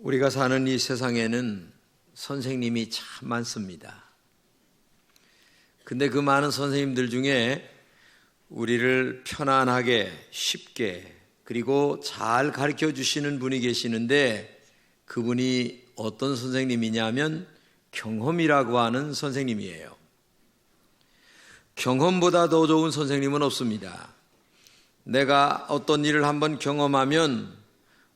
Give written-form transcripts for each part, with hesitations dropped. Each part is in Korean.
우리가 사는 이 세상에는 선생님이 참 많습니다. 근데 그 많은 선생님들 중에 우리를 편안하게 쉽게 그리고 잘 가르쳐 주시는 분이 계시는데 그분이 어떤 선생님이냐면 경험이라고 하는 선생님이에요. 경험보다 더 좋은 선생님은 없습니다. 내가 어떤 일을 한번 경험하면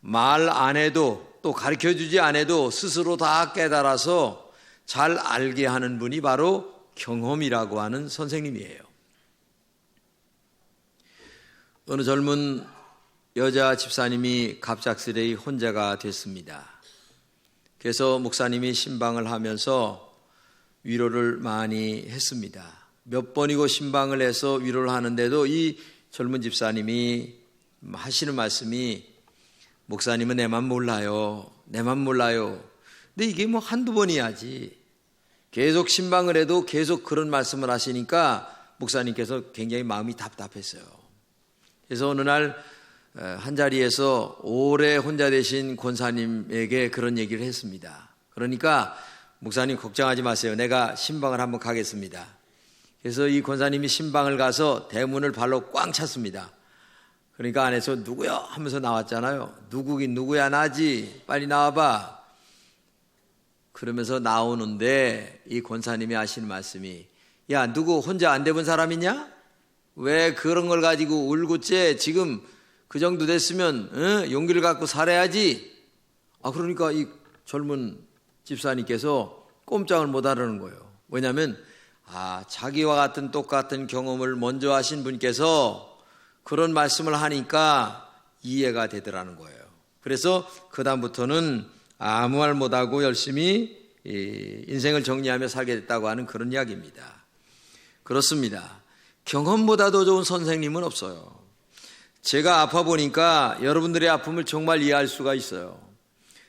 말 안 해도 또 가르쳐주지 않아도 스스로 다 깨달아서 잘 알게 하는 분이 바로 경험이라고 하는 선생님이에요. 어느 젊은 여자 집사님이 갑작스레 혼자가 됐습니다. 그래서 목사님이 신방을 하면서 위로를 많이 했습니다. 몇 번이고 신방을 해서 위로를 하는데도 이 젊은 집사님이 하시는 말씀이 목사님은 내만 몰라요. 내만 몰라요. 근데 이게 뭐 한두 번이야지. 계속 신방을 해도 계속 그런 말씀을 하시니까 목사님께서 굉장히 마음이 답답했어요. 그래서 어느 날 한자리에서 오래 혼자 되신 권사님에게 그런 얘기를 했습니다. 그러니까 목사님 걱정하지 마세요. 내가 신방을 한번 가겠습니다. 그래서 이 권사님이 신방을 가서 대문을 발로 꽝 찼습니다. 그러니까 안에서 누구야 하면서 나왔잖아요. 누구긴 누구야 나지 빨리 나와봐. 그러면서 나오는데 이 권사님이 하시는 말씀이 야 누구 혼자 안 돼본 사람 있냐? 왜 그런 걸 가지고 울고째 지금 그 정도 됐으면 용기를 갖고 살아야지. 그러니까 이 젊은 집사님께서 꼼짝을 못 하려는 거예요. 왜냐하면 자기와 같은 똑같은 경험을 먼저 하신 분께서 그런 말씀을 하니까 이해가 되더라는 거예요. 그래서 그 다음부터는 아무 말 못하고 열심히 인생을 정리하며 살게 됐다고 하는 그런 이야기입니다. 그렇습니다. 경험보다 더 좋은 선생님은 없어요. 제가 아파 보니까 여러분들의 아픔을 정말 이해할 수가 있어요.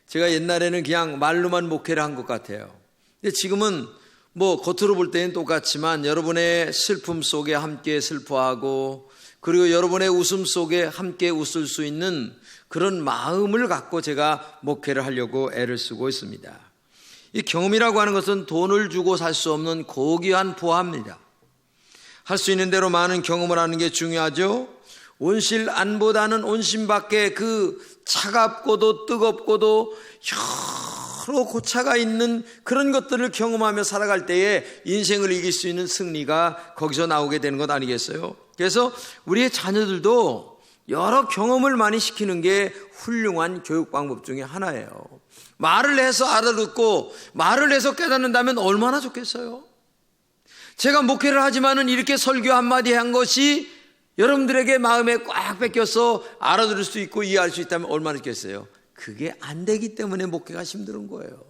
제가 옛날에는 그냥 말로만 목회를 한 것 같아요. 근데 지금은 뭐 겉으로 볼 때는 똑같지만 여러분의 슬픔 속에 함께 슬퍼하고 그리고 여러분의 웃음 속에 함께 웃을 수 있는 그런 마음을 갖고 제가 목회를 하려고 애를 쓰고 있습니다. 이 경험이라고 하는 것은 돈을 주고 살 수 없는 고귀한 보화입니다. 할 수 있는 대로 많은 경험을 하는 게 중요하죠. 온실 안보다는 온실 밖에 그 차갑고도 뜨겁고도 여러 고차가 있는 그런 것들을 경험하며 살아갈 때에 인생을 이길 수 있는 승리가 거기서 나오게 되는 것 아니겠어요? 그래서 우리의 자녀들도 여러 경험을 많이 시키는 게 훌륭한 교육 방법 중에 하나예요. 말을 해서 알아듣고 말을 해서 깨닫는다면 얼마나 좋겠어요? 제가 목회를 하지만은 이렇게 설교 한마디 한 것이 여러분들에게 마음에 꽉 뺏겨서 알아들을 수 있고 이해할 수 있다면 얼마나 좋겠어요? 그게 안 되기 때문에 목회가 힘든 거예요.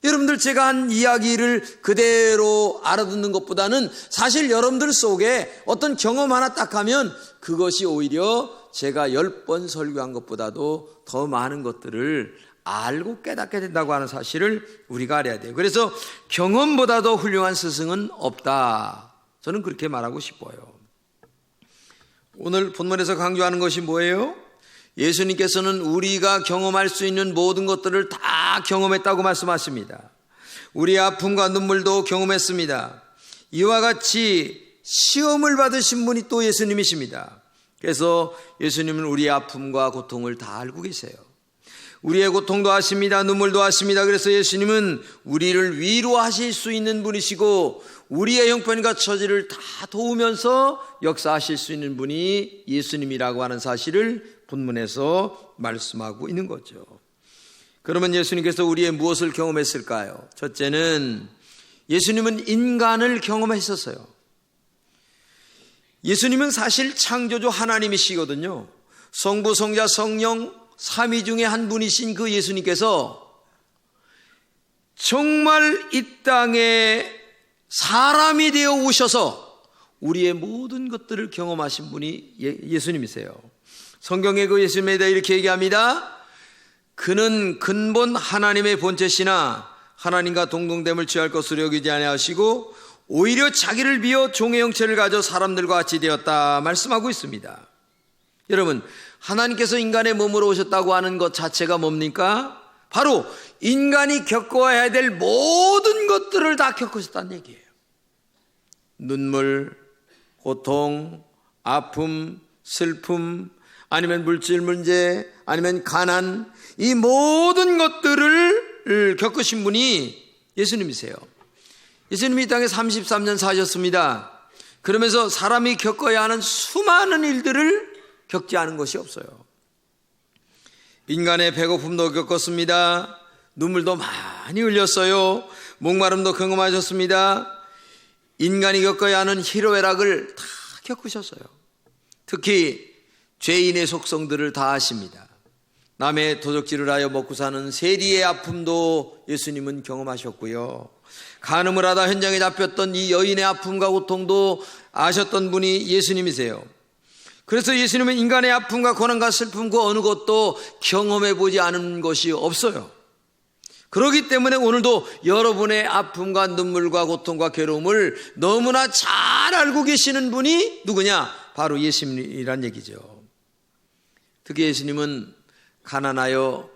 여러분들 제가 한 이야기를 그대로 알아듣는 것보다는 사실 여러분들 속에 어떤 경험 하나 딱 하면 그것이 오히려 제가 10번 설교한 것보다도 더 많은 것들을 알고 깨닫게 된다고 하는 사실을 우리가 알아야 돼요. 그래서 경험보다 더 훌륭한 스승은 없다. 저는 그렇게 말하고 싶어요. 오늘 본문에서 강조하는 것이 뭐예요? 예수님께서는 우리가 경험할 수 있는 모든 것들을 다 경험했다고 말씀하십니다. 우리의 아픔과 눈물도 경험했습니다. 이와 같이 시험을 받으신 분이 또 예수님이십니다. 그래서 예수님은 우리의 아픔과 고통을 다 알고 계세요. 우리의 고통도 아십니다. 눈물도 아십니다. 그래서 예수님은 우리를 위로하실 수 있는 분이시고 우리의 형편과 처지를 다 도우면서 역사하실 수 있는 분이 예수님이라고 하는 사실을 본문에서 말씀하고 있는 거죠. 그러면 예수님께서 우리의 무엇을 경험했을까요? 첫째는 예수님은 인간을 경험했었어요. 예수님은 사실 창조주 하나님이시거든요. 성부, 성자, 성령 삼위 중에 한 분이신 그 예수님께서 정말 이 땅에 사람이 되어 오셔서 우리의 모든 것들을 경험하신 분이 예수님이세요. 성경에 그 예수님에 대해 이렇게 얘기합니다. 그는 근본 하나님의 본체시나 하나님과 동등됨을 취할 것으로 여기지 아니하시고 오히려 자기를 비워 종의 형체를 가져 사람들과 같이 되었다 말씀하고 있습니다. 여러분, 하나님께서 인간의 몸으로 오셨다고 하는 것 자체가 뭡니까? 바로 인간이 겪어야 될 모든 것들을 다 겪으셨다는 얘기예요. 눈물, 고통, 아픔, 슬픔, 아니면 물질 문제, 아니면 가난, 이 모든 것들을 겪으신 분이 예수님이세요. 예수님이 이 땅에 33년 사셨습니다. 그러면서 사람이 겪어야 하는 수많은 일들을 겪지 않은 것이 없어요. 인간의 배고픔도 겪었습니다. 눈물도 많이 흘렸어요. 목마름도 경험하셨습니다. 인간이 겪어야 하는 희로애락을 다 겪으셨어요. 특히 죄인의 속성들을 다 아십니다. 남의 도적질을 하여 먹고 사는 세리의 아픔도 예수님은 경험하셨고요. 간음을 하다 현장에 잡혔던 이 여인의 아픔과 고통도 아셨던 분이 예수님이세요. 그래서 예수님은 인간의 아픔과 고난과 슬픔 그 어느 것도 경험해 보지 않은 것이 없어요. 그렇기 때문에 오늘도 여러분의 아픔과 눈물과 고통과 괴로움을 너무나 잘 알고 계시는 분이 누구냐? 바로 예수님이란 얘기죠. 특히 예수님은 가난하여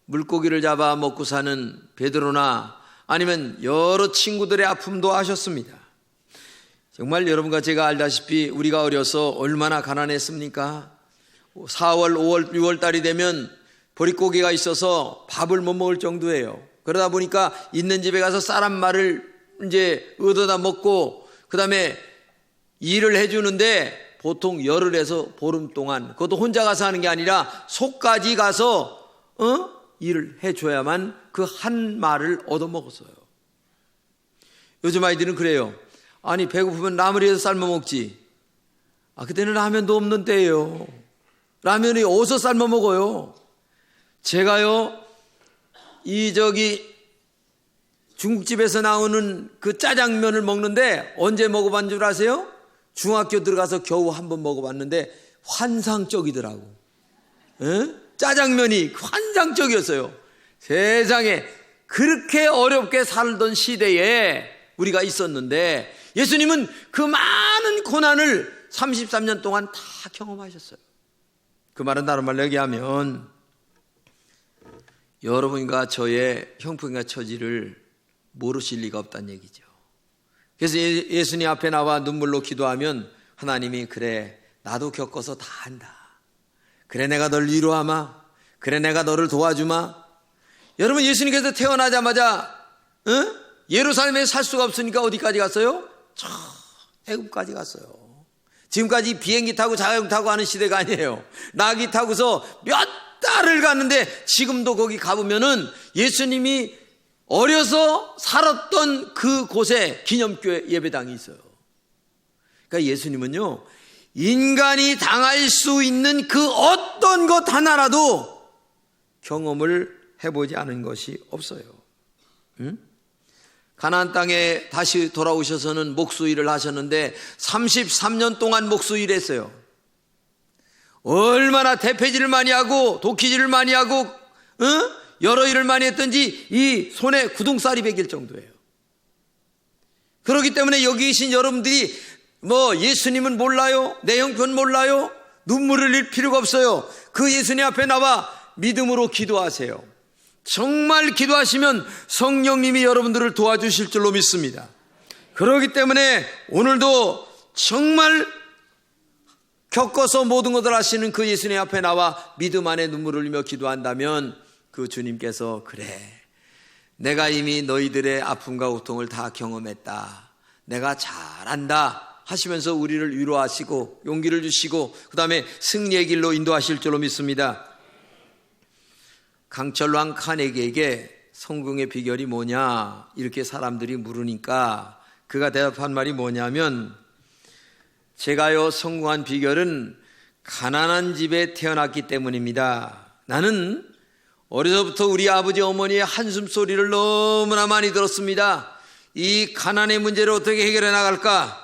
물고기를 잡아 먹고 사는 베드로나 아니면 여러 친구들의 아픔도 아셨습니다. 정말 여러분과 제가 알다시피 우리가 어려서 얼마나 가난했습니까? 4월, 5월, 6월 달이 되면 보릿고기가 있어서 밥을 못 먹을 정도예요. 그러다 보니까 있는 집에 가서 쌀 한 마리를 이제 얻어다 먹고 그 다음에 일을 해주는데 보통 열흘 해서 보름 동안, 그것도 혼자 가서 하는 게 아니라 속까지 가서 일을 해줘야만 그 한 말을 얻어먹었어요. 요즘 아이들은 그래요. 아니 배고프면 나물이라도 삶아 먹지. 그때는 라면도 없는 때예요. 라면이 어디서 삶아 먹어요? 제가요 중국집에서 나오는 그 짜장면을 먹는데 언제 먹어본 줄 아세요? 중학교 들어가서 겨우 한번 먹어봤는데 환상적이더라고. 짜장면이 환상적이었어요. 세상에 그렇게 어렵게 살던 시대에 우리가 있었는데 예수님은 그 많은 고난을 33년 동안 다 경험하셨어요. 그 말은 다른 말로 얘기하면 여러분과 저의 형편과 처지를 모르실 리가 없다는 얘기죠. 그래서 예수님 앞에 나와 눈물로 기도하면 하나님이 그래 나도 겪어서 다 안다. 그래 내가 널 위로하마. 그래 내가 너를 도와주마. 여러분 예수님께서 태어나자마자 예루살렘에 살 수가 없으니까 어디까지 갔어요? 저 애굽까지 갔어요. 지금까지 비행기 타고 자가용 타고 하는 시대가 아니에요. 나귀 타고서 몇 달을 갔는데 지금도 거기 가보면은 예수님이 어려서 살았던 그 곳에 기념교회 예배당이 있어요. 그러니까 예수님은요 인간이 당할 수 있는 그 어떤 것 하나라도 경험을 해보지 않은 것이 없어요. 가나안 땅에 다시 돌아오셔서는 목수일을 하셨는데 33년 동안 목수일 했어요. 얼마나 대패질을 많이 하고 도끼질을 많이 하고 여러 일을 많이 했던지 이 손에 구둥살이 베길 정도예요. 그렇기 때문에 여기 계신 여러분들이 예수님은 몰라요? 내 형편 몰라요? 눈물을 흘릴 필요가 없어요. 그 예수님 앞에 나와 믿음으로 기도하세요. 정말 기도하시면 성령님이 여러분들을 도와주실 줄로 믿습니다. 그렇기 때문에 오늘도 정말 겪어서 모든 것을 하시는 그 예수님 앞에 나와 믿음 안에 눈물을 흘리며 기도한다면 그 주님께서 그래 내가 이미 너희들의 아픔과 고통을 다 경험했다. 내가 잘한다 하시면서 우리를 위로하시고 용기를 주시고 그 다음에 승리의 길로 인도하실 줄로 믿습니다. 강철왕 카네기에게 성공의 비결이 뭐냐 이렇게 사람들이 물으니까 그가 대답한 말이 뭐냐면 제가요 성공한 비결은 가난한 집에 태어났기 때문입니다. 나는 어려서부터 우리 아버지 어머니의 한숨 소리를 너무나 많이 들었습니다. 이 가난의 문제를 어떻게 해결해 나갈까?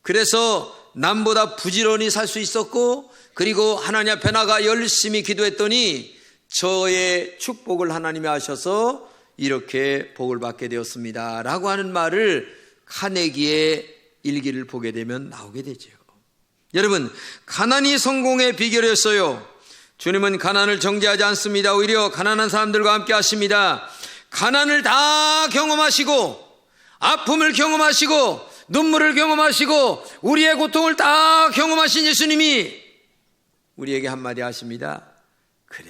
그래서 남보다 부지런히 살 수 있었고 그리고 하나님 앞에 나가 열심히 기도했더니 저의 축복을 하나님이 하셔서 이렇게 복을 받게 되었습니다 라고 하는 말을 카네기의 일기를 보게 되면 나오게 되죠. 여러분 가난이 성공의 비결이었어요. 주님은 가난을 정죄하지 않습니다. 오히려 가난한 사람들과 함께 하십니다. 가난을 다 경험하시고 아픔을 경험하시고 눈물을 경험하시고 우리의 고통을 다 경험하신 예수님이 우리에게 한마디 하십니다. 그래,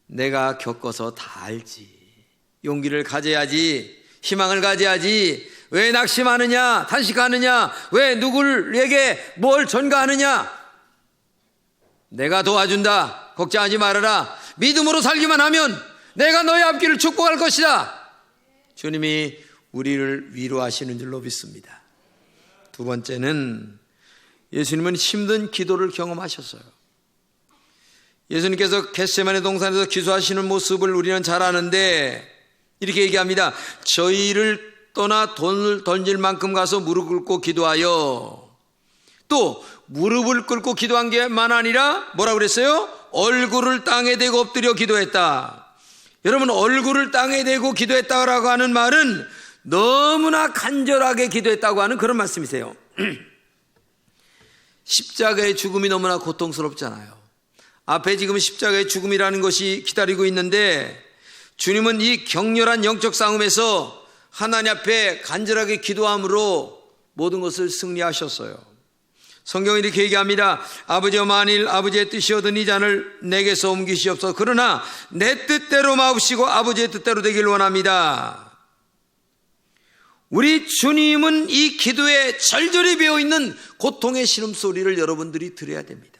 내가 겪어서 다 알지. 용기를 가져야지, 희망을 가져야지. 왜 낙심하느냐, 탄식하느냐, 왜 누구에게 뭘 전가하느냐. 내가 도와준다. 걱정하지 말아라. 믿음으로 살기만 하면 내가 너의 앞길을 축복할 것이다. 주님이 우리를 위로하시는 줄로 믿습니다. 두 번째는 예수님은 힘든 기도를 경험하셨어요. 예수님께서 겟세마네 동산에서 기도하시는 모습을 우리는 잘 아는데 이렇게 얘기합니다. 저희를 떠나 돈을 던질 만큼 가서 무릎 꿇고 기도하여, 또 무릎을 꿇고 기도한 게만 아니라 뭐라고 그랬어요? 얼굴을 땅에 대고 엎드려 기도했다. 여러분, 얼굴을 땅에 대고 기도했다고 하는 말은 너무나 간절하게 기도했다고 하는 그런 말씀이세요. 십자가의 죽음이 너무나 고통스럽잖아요. 앞에 지금 십자가의 죽음이라는 것이 기다리고 있는데 주님은 이 격렬한 영적 싸움에서 하나님 앞에 간절하게 기도함으로 모든 것을 승리하셨어요. 성경이 이렇게 얘기합니다. 아버지여, 만일 아버지의 뜻이거든 이 잔을 내게서 옮기시옵소서. 그러나 내 뜻대로 마옵시고 아버지의 뜻대로 되길 원합니다. 우리 주님은 이 기도에 절절히 배어있는 고통의 신음소리를 여러분들이 들어야 됩니다.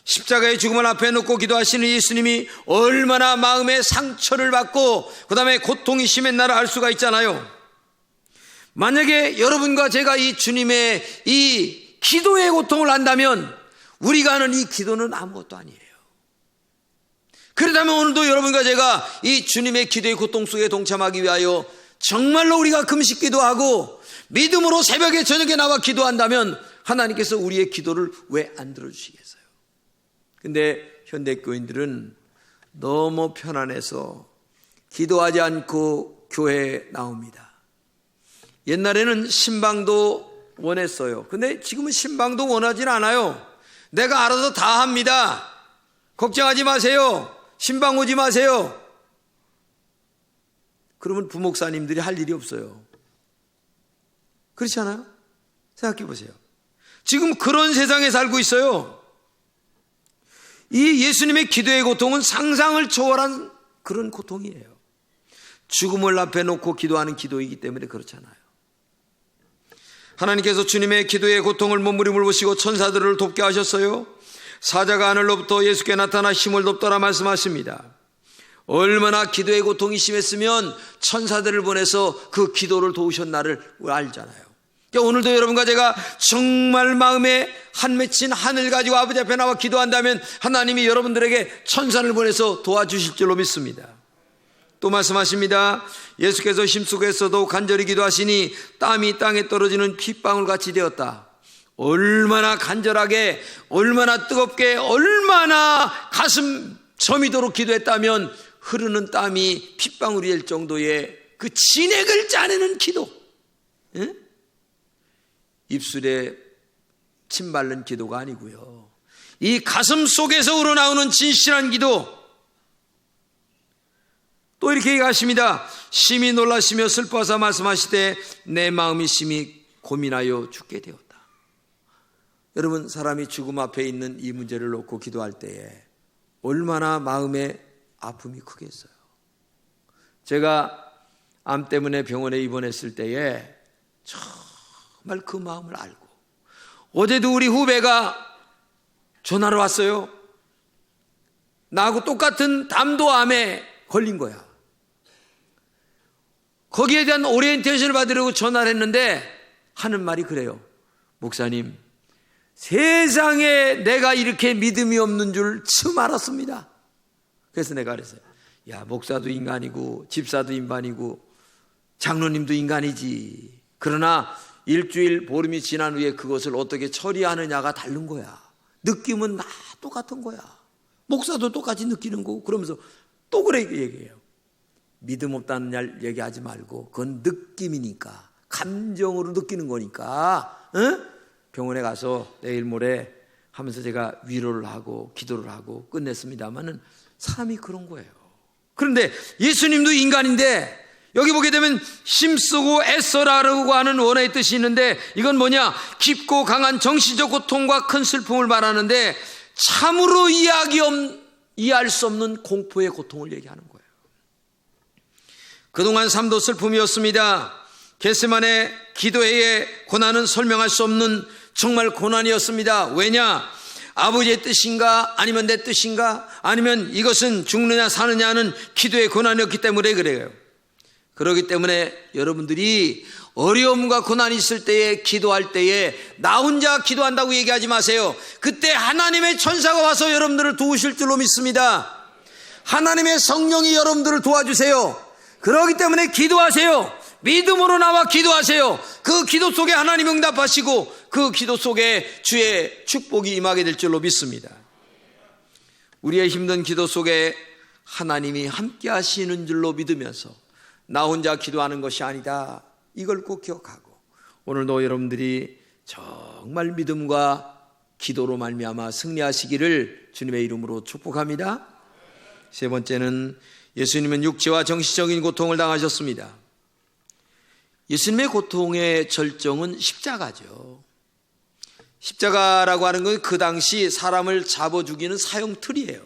십자가의 죽음을 앞에 놓고 기도하시는 예수님이 얼마나 마음의 상처를 받고 그 다음에 고통이 심했나를 알 수가 있잖아요. 만약에 여러분과 제가 이 주님의 이 기도의 고통을 안다면 우리가 하는 이 기도는 아무것도 아니에요. 그렇다면 오늘도 여러분과 제가 이 주님의 기도의 고통 속에 동참하기 위하여 정말로 우리가 금식 기도하고 믿음으로 새벽에 저녁에 나와 기도한다면 하나님께서 우리의 기도를 왜 안 들어주시겠어요? 근데 현대교인들은 너무 편안해서 기도하지 않고 교회에 나옵니다. 옛날에는 신방도 원했어요. 근데 지금은 신방도 원하진 않아요. 내가 알아서 다 합니다. 걱정하지 마세요. 신방 오지 마세요. 그러면 부목사님들이 할 일이 없어요. 그렇지 않아요? 생각해 보세요. 지금 그런 세상에 살고 있어요. 이 예수님의 기도의 고통은 상상을 초월한 그런 고통이에요. 죽음을 앞에 놓고 기도하는 기도이기 때문에 그렇잖아요. 하나님께서 주님의 기도의 고통을 몸부림을 보시고 천사들을 돕게 하셨어요. 사자가 하늘로부터 예수께 나타나 힘을 돕더라 말씀하십니다. 얼마나 기도의 고통이 심했으면 천사들을 보내서 그 기도를 도우셨나를 알잖아요. 그러니까 오늘도 여러분과 제가 정말 마음에 한 맺힌 한을 가지고 아버지 앞에 나와 기도한다면 하나님이 여러분들에게 천사를 보내서 도와주실 줄로 믿습니다. 또 말씀하십니다. 예수께서 힘쓰고서도 간절히 기도하시니 땀이 땅에 떨어지는 핏방울같이 되었다. 얼마나 간절하게, 얼마나 뜨겁게, 얼마나 가슴 저미도록 기도했다면 흐르는 땀이 핏방울이 될 정도의 그 진액을 짜내는 기도. 예? 입술에 침 바른 기도가 아니고요. 이 가슴 속에서 우러나오는 진실한 기도. 또 이렇게 얘기하십니다. 심히 놀라시며 슬퍼하사 말씀하시되 내 마음이 심히 고민하여 죽게 되었다. 여러분, 사람이 죽음 앞에 있는 이 문제를 놓고 기도할 때에 얼마나 마음의 아픔이 크겠어요. 제가 암 때문에 병원에 입원했을 때에 정말 그 마음을 알고, 어제도 우리 후배가 전화로 왔어요. 나하고 똑같은 담도암에 걸린 거야. 거기에 대한 오리엔테이션을 받으려고 전화를 했는데 하는 말이 그래요. 목사님, 세상에 내가 이렇게 믿음이 없는 줄 처음 알았습니다. 그래서 내가 그랬어요. 야, 목사도 인간이고 집사도 인간이고 장로님도 인간이지. 그러나 일주일 보름이 지난 후에 그것을 어떻게 처리하느냐가 다른 거야. 느낌은 다 똑같은 거야. 목사도 똑같이 느끼는 거고. 그러면서 또 그래 얘기해요. 믿음 없다는 날 얘기하지 말고 그건 느낌이니까, 감정으로 느끼는 거니까 병원에 가서 내일 모레 하면서 제가 위로를 하고 기도를 하고 끝냈습니다만은 사람이 그런 거예요. 그런데 예수님도 인간인데 여기 보게 되면 힘쓰고 애써라고 하는 원어의 뜻이 있는데 이건 뭐냐? 깊고 강한 정신적 고통과 큰 슬픔을 말하는데 참으로 이해할 수 없는 공포의 고통을 얘기하는 거예요. 그동안 삶도 슬픔이었습니다. 겟세마네 기도회의 고난은 설명할 수 없는 정말 고난이었습니다. 왜냐? 아버지의 뜻인가? 아니면 내 뜻인가? 아니면 이것은 죽느냐 사느냐는 기도의 고난이었기 때문에 그래요. 그렇기 때문에 여러분들이 어려움과 고난이 있을 때에 기도할 때에 나 혼자 기도한다고 얘기하지 마세요. 그때 하나님의 천사가 와서 여러분들을 도우실 줄로 믿습니다. 하나님의 성령이 여러분들을 도와주세요. 그렇기 때문에 기도하세요. 믿음으로 나와 기도하세요. 그 기도 속에 하나님 응답하시고 그 기도 속에 주의 축복이 임하게 될 줄로 믿습니다. 우리의 힘든 기도 속에 하나님이 함께 하시는 줄로 믿으면서 나 혼자 기도하는 것이 아니다, 이걸 꼭 기억하고 오늘도 여러분들이 정말 믿음과 기도로 말미암아 승리하시기를 주님의 이름으로 축복합니다. 세 번째는 예수님은 육체와 정신적인 고통을 당하셨습니다. 예수님의 고통의 절정은 십자가죠. 십자가라고 하는 건 그 당시 사람을 잡아 죽이는 사형틀이에요.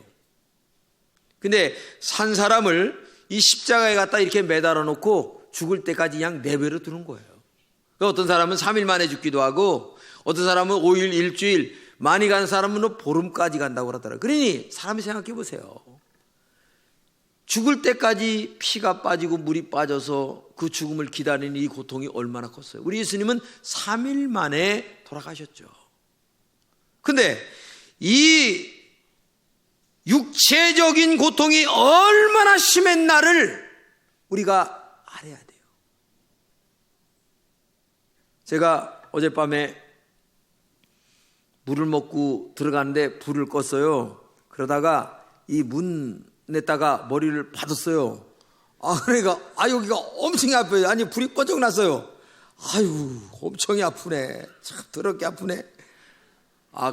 근데 산 사람을 이 십자가에 갖다 이렇게 매달아 놓고 죽을 때까지 그냥 내버려 두는 거예요. 어떤 사람은 3일 만에 죽기도 하고 어떤 사람은 5일, 일주일, 많이 간 사람은 보름까지 간다고 그러더라고요. 그러니 사람이 생각해 보세요. 죽을 때까지 피가 빠지고 물이 빠져서 그 죽음을 기다리는 이 고통이 얼마나 컸어요. 우리 예수님은 3일 만에 돌아가셨죠. 근데 이 육체적인 고통이 얼마나 심했나를 우리가 알아야 돼요. 제가 어젯밤에 물을 먹고 들어가는데 불을 껐어요. 그러다가 이 문에다가 머리를 받았어요. 그러니까 여기가 엄청 아파요. 아니 불이 꺼져 났어요. 아유 엄청 아프네. 참 더럽게 아프네.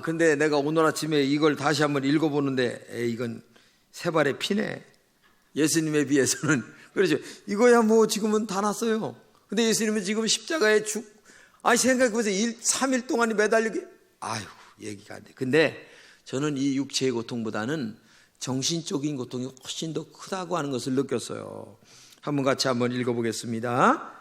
근데 내가 오늘 아침에 이걸 다시 한번 읽어보는데 이건 세 발의 피네. 예수님에 비해서는. 그렇죠. 이거야 뭐 지금은 다 났어요. 근데 예수님은 지금 십자가에 생각해보세요. 3일 동안 매달리게. 얘기가 안 돼. 근데 저는 이 육체의 고통보다는 정신적인 고통이 훨씬 더 크다고 하는 것을 느꼈어요. 같이 한번 읽어보겠습니다.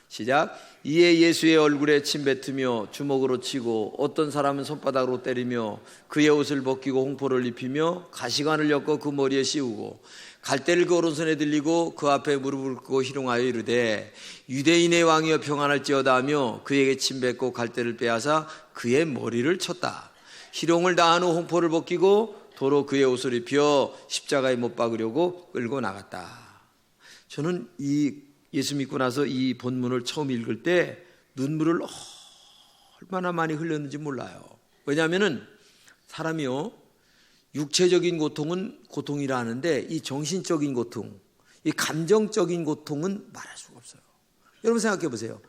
시작. 이에 예수의 얼굴에 침 뱉으며 주먹으로 치고 어떤 사람은 손바닥으로 때리며 그의 옷을 벗기고 홍포를 입히며 가시관을 엮어 그 머리에 씌우고 갈대를 그 오른손에 들리고 그 앞에 무릎을 꿇고 희롱하여 이르되 유대인의 왕이여 평안할지어다 하며 그에게 침 뱉고 갈대를 빼앗아 그의 머리를 쳤다. 희롱을 다한 후 홍포를 벗기고 도로 그의 옷을 입혀 십자가에 못 박으려고 끌고 나갔다. 저는 예수 믿고 나서 이 본문을 처음 읽을 때 눈물을 얼마나 많이 흘렸는지 몰라요. 왜냐하면 사람이요, 육체적인 고통은 고통이라 하는데 이 정신적인 고통, 이 감정적인 고통은 말할 수가 없어요. 여러분 생각해 보세요.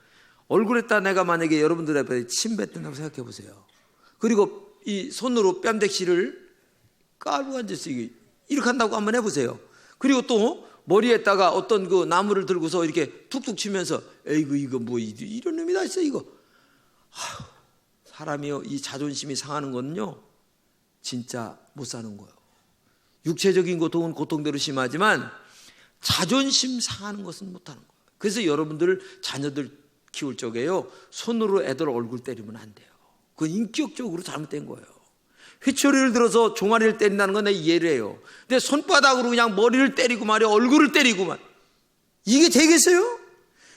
얼굴에다 내가 만약에 여러분들 앞에 침 뱉는다고 생각해 보세요. 그리고 이 손으로 뺨대치를 깔고 앉아서 이렇게 한다고 한번 해보세요. 그리고 또 머리에다가 어떤 그 나무를 들고서 이렇게 툭툭 치면서 에이구 이거 뭐 이런 놈이 다 있어 이거. 사람이요, 이 자존심이 상하는 거는요 진짜 못 사는 거예요. 육체적인 고통은 고통대로 심하지만 자존심 상하는 것은 못하는 거예요. 그래서 여러분들 자녀들 키울 적에요 손으로 애들 얼굴 때리면 안 돼요. 그건 인격적으로 잘못된 거예요. 휘초리를 들어서 종아리를 때린다는 건 내 이해를 해요. 근데 손바닥으로 그냥 머리를 때리고 말이야, 얼굴을 때리고만, 이게 되겠어요?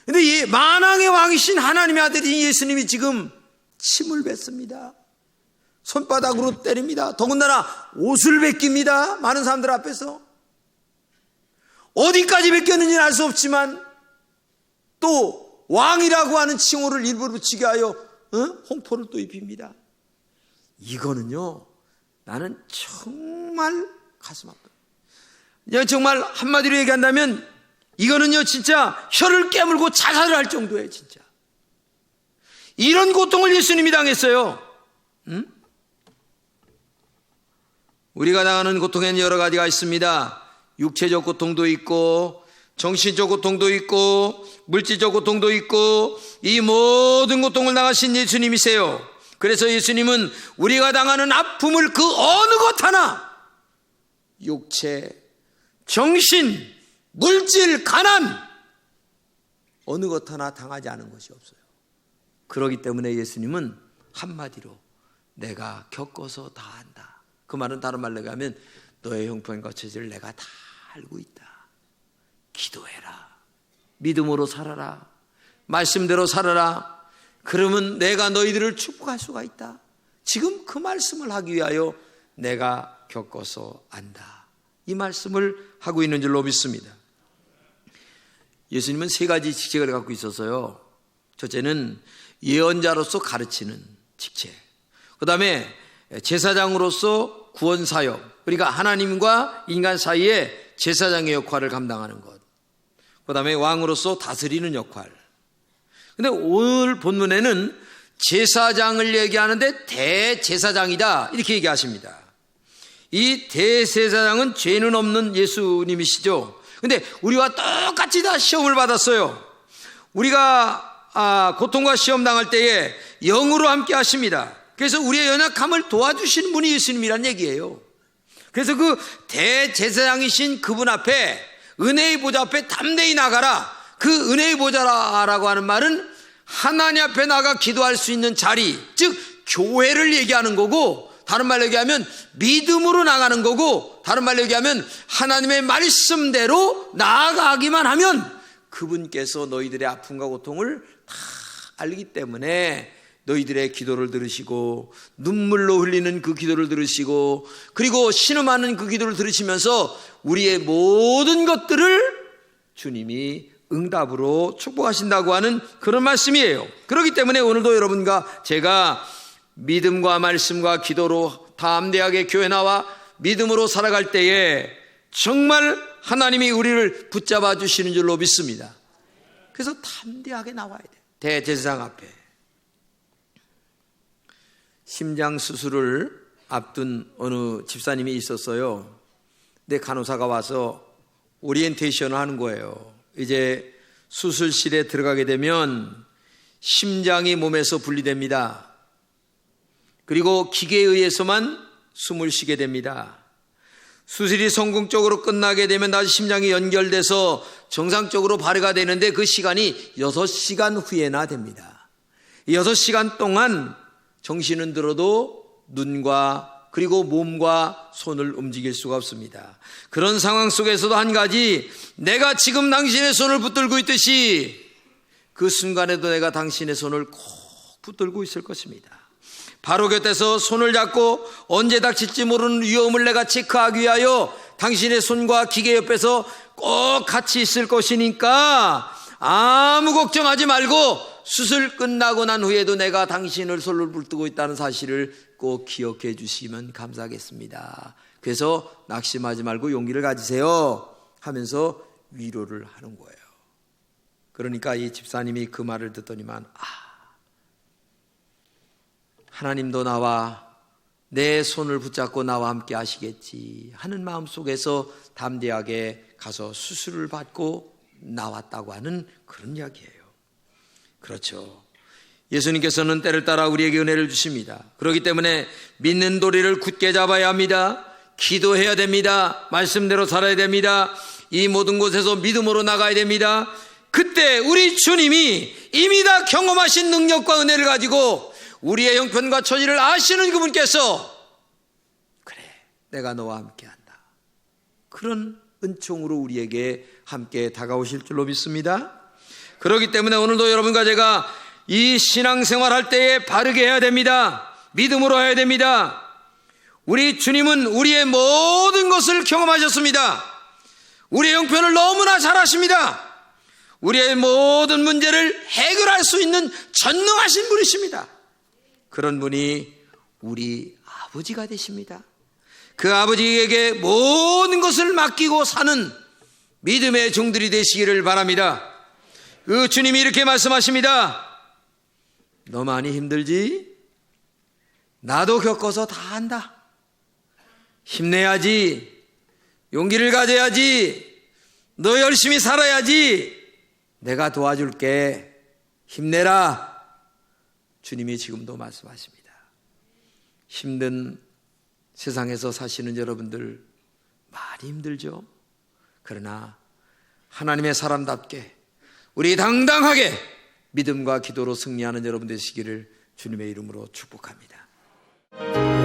근데 이 만왕의 왕이신 하나님의 아들인 예수님이 지금 침을 뱉습니다. 손바닥으로 때립니다. 더군다나 옷을 벗깁니다. 많은 사람들 앞에서. 어디까지 벗겼는지는 알 수 없지만 또 왕이라고 하는 칭호를 일부러 붙이게 하여 홍포를 또 입힙니다. 이거는요 나는 정말 가슴 아파요. 정말 한마디로 얘기한다면 이거는요 진짜 혀를 깨물고 자살을 할 정도예요. 진짜 이런 고통을 예수님이 당했어요. 우리가 당하는 고통에는 여러 가지가 있습니다. 육체적 고통도 있고 정신적 고통도 있고 물질적 고통도 있고 이 모든 고통을 당하신 예수님이세요. 그래서 예수님은 우리가 당하는 아픔을 그 어느 것 하나 육체, 정신, 물질, 가난 어느 것 하나 당하지 않은 것이 없어요. 그렇기 때문에 예수님은 한마디로 내가 겪어서 다 안다. 그 말은 다른 말로 하면 너의 형편과 처지를 내가 다 알고 있다. 기도해라. 믿음으로 살아라. 말씀대로 살아라. 그러면 내가 너희들을 축복할 수가 있다. 지금 그 말씀을 하기 위하여 내가 겪어서 안다. 이 말씀을 하고 있는 줄로 믿습니다. 예수님은 세 가지 직책을 갖고 있어서요. 첫째는 예언자로서 가르치는 직책, 그 다음에 제사장으로서 구원사역, 그러니까 하나님과 인간 사이에 제사장의 역할을 감당하는 것, 그 다음에 왕으로서 다스리는 역할. 근데 오늘 본문에는 제사장을 얘기하는데 대제사장이다 이렇게 얘기하십니다. 이 대제사장은 죄는 없는 예수님이시죠. 근데 우리와 똑같이 다 시험을 받았어요. 우리가 고통과 시험 당할 때에 영으로 함께 하십니다. 그래서 우리의 연약함을 도와주시는 분이 예수님이란 얘기예요. 그래서 그 대제사장이신 그분 앞에, 은혜의 보좌 앞에 담대히 나가라. 그 은혜의 보좌라고 하는 말은 하나님 앞에 나가 기도할 수 있는 자리, 즉 교회를 얘기하는 거고, 다른 말로 얘기하면 믿음으로 나가는 거고, 다른 말로 얘기하면 하나님의 말씀대로 나아가기만 하면 그분께서 너희들의 아픔과 고통을 다 알기 때문에 너희들의 기도를 들으시고 눈물로 흘리는 그 기도를 들으시고 그리고 신음하는 그 기도를 들으시면서 우리의 모든 것들을 주님이 응답으로 축복하신다고 하는 그런 말씀이에요. 그렇기 때문에 오늘도 여러분과 제가 믿음과 말씀과 기도로 담대하게 교회 나와 믿음으로 살아갈 때에 정말 하나님이 우리를 붙잡아 주시는 줄로 믿습니다. 그래서 담대하게 나와야 돼요. 대제사장 앞에. 심장 수술을 앞둔 어느 집사님이 있었어요. 근데 간호사가 와서 오리엔테이션을 하는 거예요. 이제 수술실에 들어가게 되면 심장이 몸에서 분리됩니다. 그리고 기계에 의해서만 숨을 쉬게 됩니다. 수술이 성공적으로 끝나게 되면 다시 심장이 연결돼서 정상적으로 발효가 되는데 그 시간이 6시간 후에나 됩니다. 6시간 동안 정신은 들어도 눈과 그리고 몸과 손을 움직일 수가 없습니다. 그런 상황 속에서도 한 가지, 내가 지금 당신의 손을 붙들고 있듯이 그 순간에도 내가 당신의 손을 꼭 붙들고 있을 것입니다. 바로 곁에서 손을 잡고 언제 닥칠지 모르는 위험을 내가 체크하기 위하여 당신의 손과 기계 옆에서 꼭 같이 있을 것이니까 아무 걱정하지 말고 수술 끝나고 난 후에도 내가 당신을 손을 붙들고 있다는 사실을 꼭 기억해 주시면 감사하겠습니다. 그래서 낙심하지 말고 용기를 가지세요 하면서 위로를 하는 거예요. 그러니까 이 집사님이 그 말을 듣더니만 하나님도 나와 내 손을 붙잡고 나와 함께 하시겠지 하는 마음속에서 담대하게 가서 수술을 받고 나왔다고 하는 그런 이야기예요. 그렇죠. 예수님께서는 때를 따라 우리에게 은혜를 주십니다. 그렇기 때문에 믿는 도리를 굳게 잡아야 합니다. 기도해야 됩니다. 말씀대로 살아야 됩니다. 이 모든 곳에서 믿음으로 나가야 됩니다. 그때 우리 주님이 이미 다 경험하신 능력과 은혜를 가지고 우리의 형편과 처지를 아시는 그분께서 그래 내가 너와 함께한다, 그런 은총으로 우리에게 함께 다가오실 줄로 믿습니다. 그렇기 때문에 오늘도 여러분과 제가 이 신앙생활 할 때에 바르게 해야 됩니다. 믿음으로 해야 됩니다. 우리 주님은 우리의 모든 것을 경험하셨습니다. 우리의 형편을 너무나 잘 아십니다. 우리의 모든 문제를 해결할 수 있는 전능하신 분이십니다. 그런 분이 우리 아버지가 되십니다. 그 아버지에게 모든 것을 맡기고 사는 믿음의 종들이 되시기를 바랍니다. 그 주님이 이렇게 말씀하십니다. 너 많이 힘들지? 나도 겪어서 다 안다. 힘내야지, 용기를 가져야지, 너 열심히 살아야지, 내가 도와줄게, 힘내라. 주님이 지금도 말씀하십니다. 힘든 세상에서 사시는 여러분들 많이 힘들죠? 그러나 하나님의 사람답게 우리 당당하게 믿음과 기도로 승리하는 여러분 되시기를 주님의 이름으로 축복합니다.